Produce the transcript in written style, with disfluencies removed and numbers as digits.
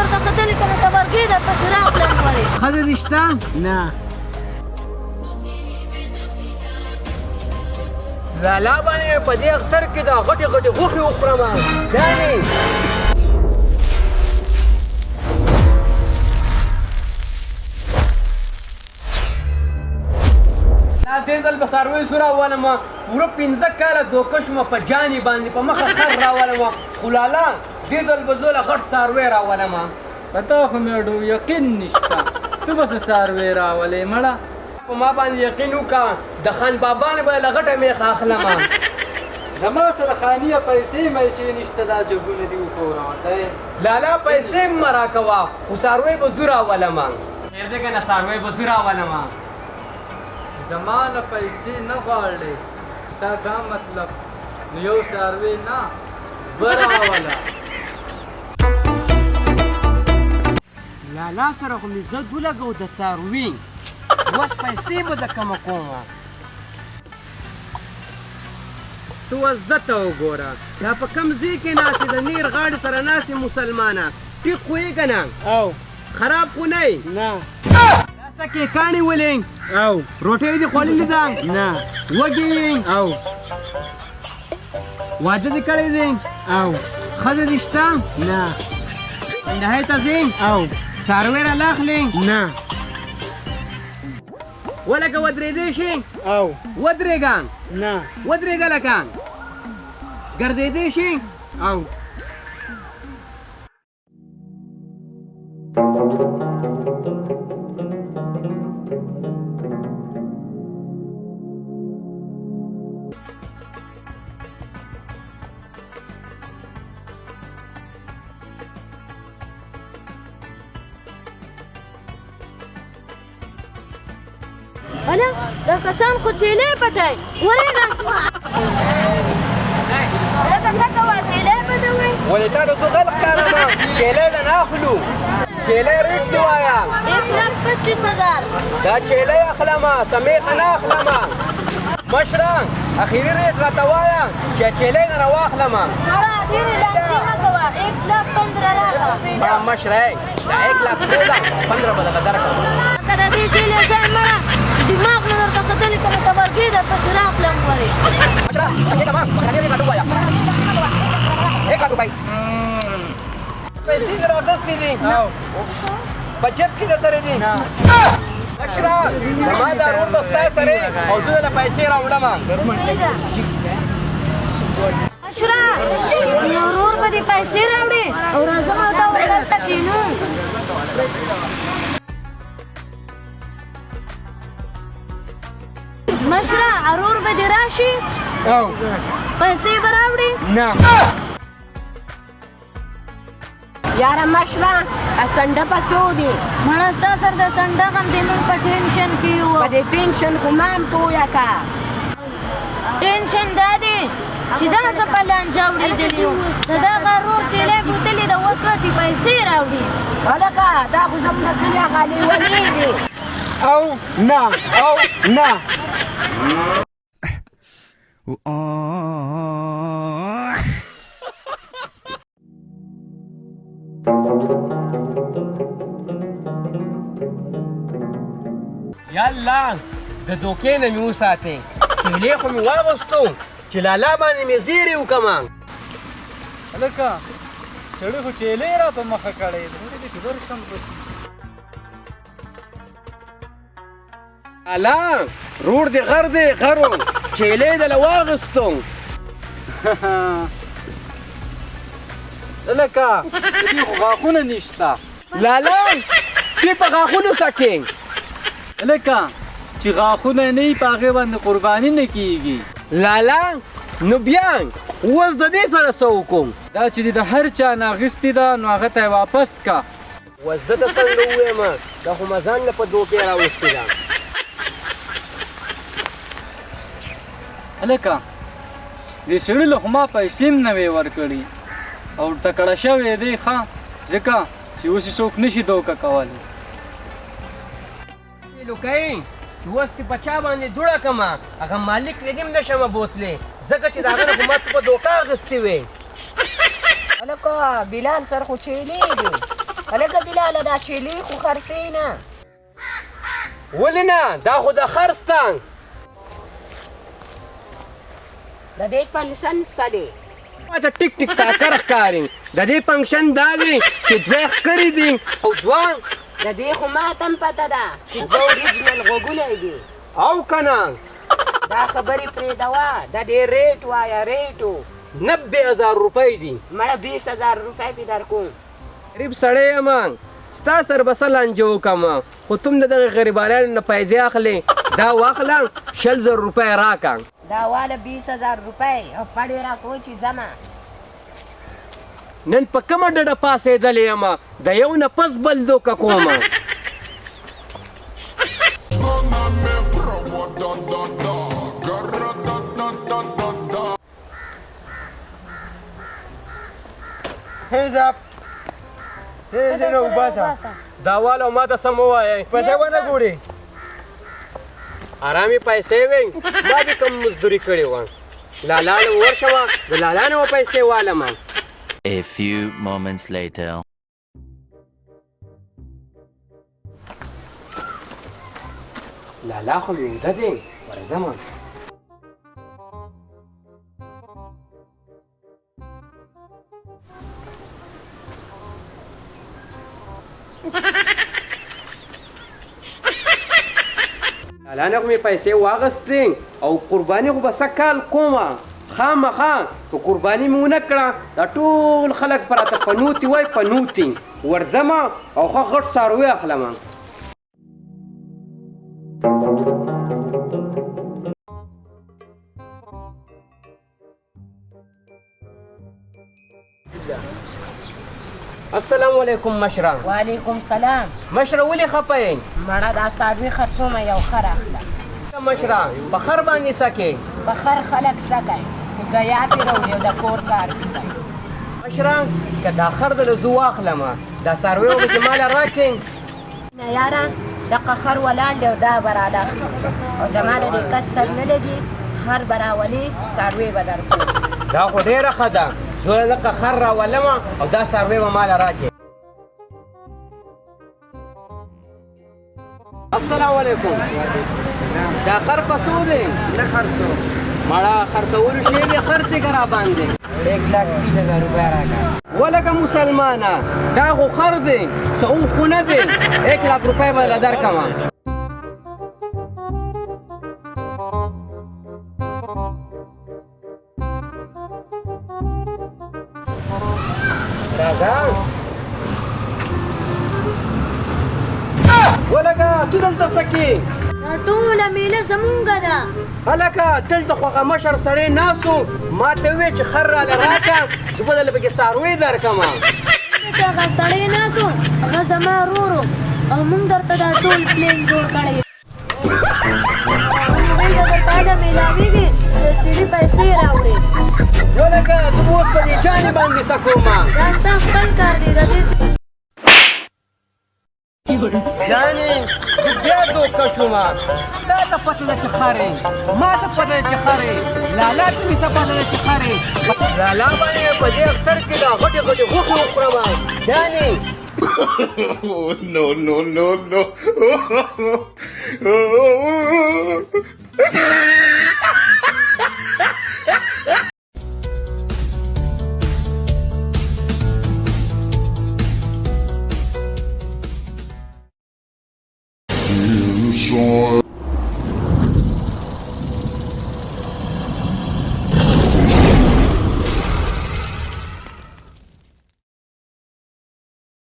درته کتلې که نه تبرګې درپسې راغلم ولې ښځه دې شته؟ نه. لالا باندې په دې اختر کې دا غټې غټې غوښې وخورم ګانې. دې ځل به څارویو سو راولم پوره 15 کاله دوکه شومه په جانې باندې په مخه خر راولم خو لالا دې ځل به زه له غټ څاروی راولم. په تا خو مې ډو یقین نشته ته به څه څاروی راولې مړه. په ما باندې یقین وکړه د خان بابا نه به له غټه میخه اخلم. زما سره خانیه پیسې میسې نشته دا جګونه دي وښوروتی. لالا پیسې مه راکوه خو څاروی به زه راولم. خیر دی که نه څاروی به زه راولم. زما نه پیسې نه غواړې ستا دا مطلب نو یو څاروی نه به راوله. لالا سره خو مې ضد ولګو د څاروي اوس پیسې به د کمه کوم. ته اوس ده ته وګوره دا په کوم ځای کې ناستې د نیر غاړې سره ناستې مسلمانه ټیک خو یې که نه او خراب خو نه یې نه دا څه کې کاڼې ولې او روټۍ دې خوړلې ده نه وږې یې او واده دې کړی دی او ښځه دې شته نه کندهار ته ځې او څاروی رالاخلې نه ولکه ودرېدی شي او ودرېږه نه ودرېږه لکه ګرځېدی شي او اله دا کسان خو چیلې پټوي ورېږه لکه څه کوه چیلې پټوي ولې تا د څو غلط ښکارمه چیلۍ نه نه اخلو چیلۍ ریټ دې وایه 1,25,000 دا چیلۍ اخلمه سمیخه نه اخلمه مشره اخري ریټ راته وایه چې چیلۍ نه راواخلمه مړه ډېرې لانجې مه کوه 1,15,000 راکړه مړه مشره 1,15,000 به درته درکړم که د دې چیلې ځای مړه دماغ نه درته کتلې که نه تبرګې درپسې راغلم ولې مشره اخري ته ما اخري ریټ وایه 1 روپۍ پیسې دې راغستې دي په جیب کې درته دي مشره زما دا ورور به ستا سره او زه له پیسې راوړم مشره نو ورور به دې پیسې راوړي او راځه ما ته ورځته کښېنو مشره ورور به دې راشي او پیسې به راوړي نه یاره مشره سنډه په څو دي مړه ستا سره د سنډه غم دی موږ په ټینشن کې یو په دې ټینشن خو ما هم پویه که ټینشن دا دی چې دغه څه په لانجه اورېدلي وو د دغه ورور چیلې بوتلې ده اوس به چې پیسې راوړي هلکه دا خو زموږ د کلي هغه لیونې دي او نه او نه یالله د دوکې نه مې وساتې چیلې خو مې واغوستو چې لالا باندې مې زیرې وکړمه هلکه سړي خو چیلې را په مخه کړی دی چې درشم بسي لالا رور دې غر دې غرو چیلې دله واغوستو هلکه دې خو غاښونه نشته لالا دې په غاښونو سکې هلکه چې غاښونه نه وي په هغې باندې قرباني نه کېږي لالا نو بیا اوس د دې سره څه وکړم دا چې دې د هر چا نه اخیستې ده نو هغه ته یې واپس که اوس زه ته څنګه ووایم دا خو ما ځان له په دوکې راوستې ده هلکه دې سړي له خو ما پیسې هم نه وې ورکړي او تکړه شوی دی ښه ځکه چې اوس یې څوک نشي دوکه کولی لوکۍ چې اوس دې په چا باندې دوړه کړمه هغه مالک له دې هم نشمه بوتلی ځکه چې د هغه نه خو ما ته په دوکه اخیستې وې هلکه بلال سر خو چیلې دي هلکه بلاله دا شیلې خو خرڅې نه ولې نه دا خو د خرڅ د دې فنکشن څه دی ما ته ټیک ټیک تاکر ښکاري د دې فنکشن دا دی چې دوه ښکرې دي او دوه د دې خو ما ته هم پته ده چې دوه اوریجنل غوږونه دي او که نه دا خبرې پرېږدوه د دې ریټ وایه ریټو 90,000 روپۍ دي مړه 20,000 روپۍ پې در کوم غریب سړی یم ستا سره به څه لانجه وکړم خو تم د دغه غریبانو نه پیسې اخلې دا واخله 100,000 روپۍ راکړه دا واله 20,000 روپۍ او پړې راکوه چې ځمه نن په کومه ډډه پاسېدلې یم د یو نه پس بل دوکه کومه Hands up. Hands in وباسه دا والا ما ته سم ووایئ پیسې ونه ګوري ارامي پیسې وې ما دې کوم مزدوري کړې وه لالا نه ورشمه د لالا نه به پیسې والمه A few moments later. لالا خو مې اوده دی ورځمه لالا نه خو مې پیسې واغستې او قرباني خو به څه کال کومه خامخا که قرباني مې ونه کړه دا ټول خلک به راته پنوتي وایي پنوتي ورځمه او ښه غټ څاروي اخلمه السلام علیکم مشره وعلیکم سلام مشره ولې خفه یې مړه دا څاروي خرڅومه یو خر اخله مشره په خر باندې څه کوې په خر خلک څه کوي خو ګیا پې راوړي او د کور کار پې کوي مشره که دا خر دله زه واخلمه دا څاروي به چې ماله راکړې نه یاره دغه خر ولاړ دی او دا به راډاخلي او زما د دې کس سر نه لګي خر به راولي څاروي به درکړو دا خو ډېره ښه ده زه لکه خر راولمه او دا څاروی به ماله راکړې السلام علیکم دا خر په څو دی نه خرڅو مړه خرڅولو شی دی خرڅې که را باندې 1,20,000 روپۍ راکړه ولکه مسلمانه دا خو خر دی څه اوم خو نه دی 1,00,000 روپۍ به له درکړمه راځه ولکه تو دلته څه کې دا ټوله میله زمونږه ده هلکه دلته خو هغه مشر سړی ناست و ما ته وویل چې خر راله راکړه زه به درله پکې څاروی درکړمه چې هغه سړی ناست و هغه زما ورور و او موږ درته دا ټول پلین جوړ کړی موږ درته دا میلاویږي د سړي پیسې راوړې ولکه زه به اوس په دې جانې باندې څه کومه دا ستا خپل کار دی د دې جانې زه بیا دوکه شومه تا ته پته ده چې خر یې ما ته پته ده چې خر یې لالا ته مې څه پته ده چې خر یې لالا باندې په دې اختر کې دا غټې غټې غوښې وخورمه جانې Oh, no, no, no, no. You saw